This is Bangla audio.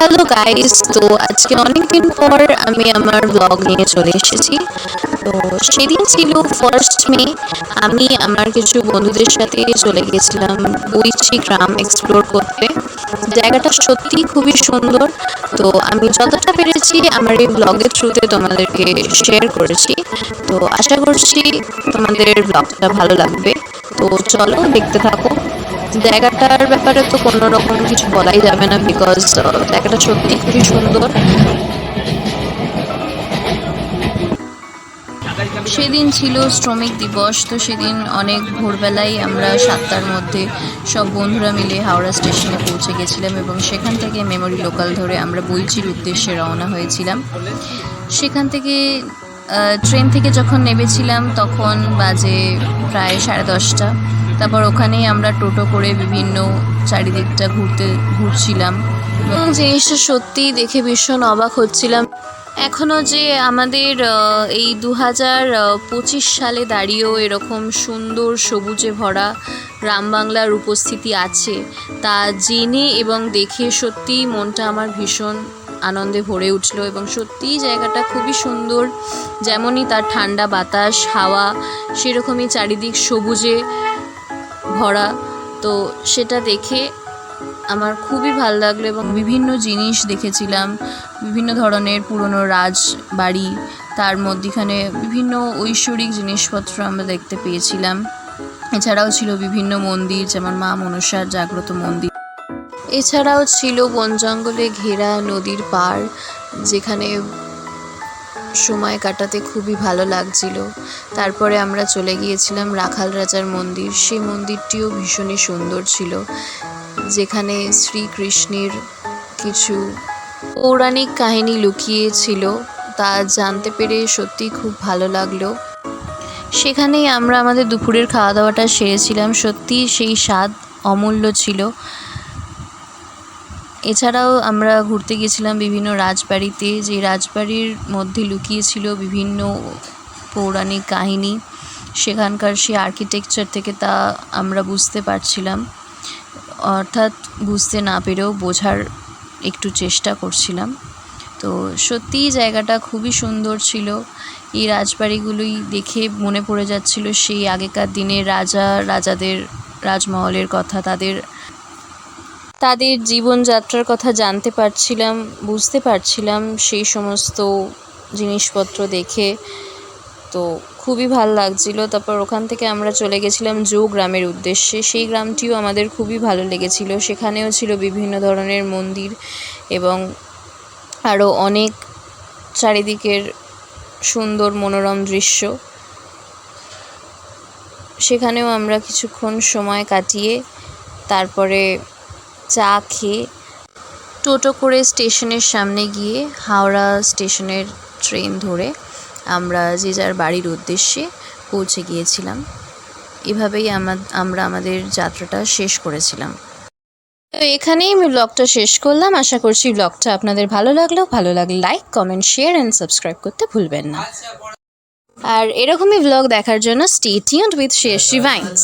হ্যালো গাইস, তো আজকে অনেকদিন পর আমি আমার ব্লগ নিয়ে চলে এসেছি। তো সেদিন ছিল 1 মে। আমি আমার কিছু বন্ধুদের সাথে চলে গেছিলাম বইচি গ্রাম এক্সপ্লোর করতে। জায়গাটা সত্যি খুবই সুন্দর। তো আমি যতটা পেরেছি আমার এই ব্লগের থ্রুতে তোমাদেরকে শেয়ার করেছি। তো আশা করছি তোমাদের ব্লগটা ভালো লাগবে। তো চলো দেখতে থাকো। জায়গাটার ব্যাপারে তো কোনো রকম কিছু বলাই যাবে না, বিকজ জায়গাটা সত্যি খুবই সুন্দর। সেদিন ছিল শ্রমিক দিবস, তো সেদিন অনেক ভোরবেলায় আমরা 7টার মধ্যে সব বন্ধুরা মিলে হাওড়া স্টেশনে পৌঁছে গেছিলাম এবং সেখান থেকে মেমোরি লোকাল ধরে আমরা বইচির উদ্দেশ্যে রওনা হয়েছিলাম। সেখান থেকে ট্রেন থেকে যখন নেমেছিলাম তখন বাজে প্রায় 10:30। তারপর ওখানেই আমরা টোটো করে বিভিন্ন চারিদিকটা ঘুরছিলাম এবং জিনিসটা সত্যিই দেখে ভীষণ অবাক হচ্ছিলাম। এখনও যে আমাদের এই 2025 সালে দাঁড়িয়েও এরকম সুন্দর সবুজে ভরা গ্রাম বাংলার উপস্থিতি আছে তা জেনে এবং দেখে সত্যিই মনটা আমার ভীষণ আনন্দে ভরে উঠল। এবং সত্যিই জায়গাটা খুবই সুন্দর, যেমনই তার ঠান্ডা বাতাস হাওয়া, সেরকমই চারিদিক সবুজে ভরা। তো সেটা দেখে আমার খুবই ভালো লাগলো এবং বিভিন্ন জিনিস দেখেছিলাম, বিভিন্ন ধরনের পুরনো রাজবাড়ি, তার মধ্যেখানে বিভিন্ন ঐশ্বরিক জিনিসপত্র আমরা দেখতে পেয়েছিলাম। এছাড়াও ছিল বিভিন্ন মন্দির, যেমন মা মনসার জাগ্রত মন্দির। এছাড়াও ছিল বন জঙ্গলে ঘেরা নদীর পাড়, যেখানে সময় কাটাতে খুবই ভালো লাগছিল। তারপরে আমরা চলে গিয়েছিলাম রাখাল রাজার মন্দির। সেই মন্দিরটিও ভীষণই সুন্দর ছিল, যেখানে শ্রীকৃষ্ণের কিছু পৌরাণিক কাহিনী লুকিয়ে ছিল, তা জানতে পেরে সত্যি খুব ভালো লাগলো। সেখানেই আমরা আমাদের দুপুরের খাওয়া দাওয়াটা সেরেছিলাম। সত্যি সেই স্বাদ অমূল্য ছিল। এছাড়াও আমরা ঘুরতে গেছিলাম বিভিন্ন রাজবাড়িতে, যে রাজবাড়ির মধ্যে লুকিয়ে ছিল বিভিন্ন পৌরাণিক কাহিনী। সেখানকার সেই আর্কিটেকচার থেকে তা আমরা বুঝতে পারছিলাম, অর্থাৎ বুঝতে না পেরেও বোঝার একটু চেষ্টা করছিলাম। তো সত্যিই জায়গাটা খুবই সুন্দর ছিল। এই রাজবাড়িগুলোই দেখে মনে পড়ে যাচ্ছিল সেই আগেকার দিনের রাজাদের রাজমহলের কথা, তাদের জীবনযাত্রার কথা জানতে পারছিলাম, বুঝতে পারছিলাম সেই সমস্ত জিনিসপত্র দেখে। তো খুবই ভালো লাগছিল। তারপর ওখান থেকে আমরা চলে গেছিলাম গ্রামের উদ্দেশ্যে। সেই গ্রামটিও আমাদের খুবই ভালো লেগেছিল। সেখানেও ছিল বিভিন্ন ধরনের মন্দির এবং আরও অনেক চারিদিকের সুন্দর মনোরম দৃশ্য। সেখানেও আমরা কিছুক্ষণ সময় কাটিয়ে তারপরে চা খেয়ে টোটো করে স্টেশনের সামনে গিয়ে হাওড়া স্টেশনের ট্রেন ধরে আমরা যে যার বাড়ির উদ্দেশ্যে পৌঁছে গিয়েছিলাম। এভাবেই আমরা আমাদের যাত্রাটা শেষ করেছিলাম। তো এখানেই আমি ব্লগটা শেষ করলাম। আশা করছি ব্লগটা আপনাদের ভালো লাগলে like, comment, share and subscribe করতে ভুলবেন না। আর এরকমই ব্লগ দেখার জন্য stay tuned with Shreyashree vines.